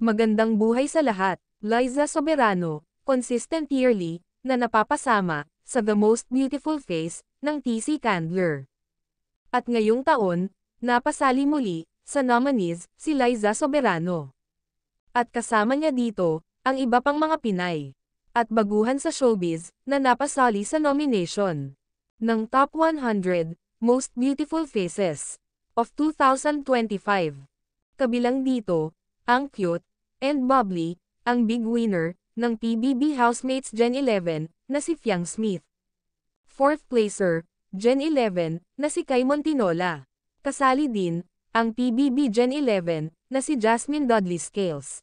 Magandang buhay sa lahat. Liza Soberano, consistent yearly, na napapasama sa The Most Beautiful Face ng TC Candler. At ngayong taon, napasali muli sa nominees si Liza Soberano. At kasama niya dito ang iba pang mga Pinay at baguhan sa showbiz na napasali sa nomination ng Top 100 Most Beautiful Faces of 2025. Kabilang dito, ang cute and bubbly, ang big winner ng PBB Housemates Gen 11 na si Fiang Smith. Fourth placer, Gen 11 na si Kai Montinola. Kasali din ang PBB Gen 11 na si Jasmine Dudley Scales,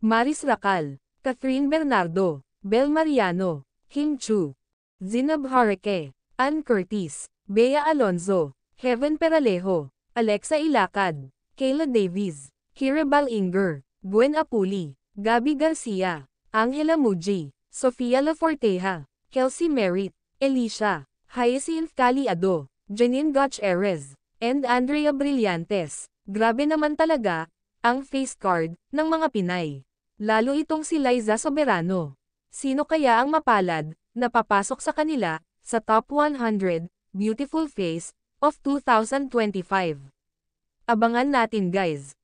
Maris Racal, Catherine Bernardo, Bel Mariano, Kim Chu, Zinab Hareke, Ann Curtis, Bea Alonzo, Heaven Peralejo, Alexa Ilacad, Kayla Davies, Kira Balinger, Gwen Apuli, Gabby Garcia, Angela Muji, Sofia Laforteja, Kelsey Merritt, Elisha, Hyacinth Caliado, Janine Gutierrez, and Andrea Brillantes. Grabe naman talaga ang face card ng mga Pinay. Lalo itong si Liza Soberano. Sino kaya ang mapalad na papasok sa kanila sa Top 100 Beautiful Face of 2025? Abangan natin guys.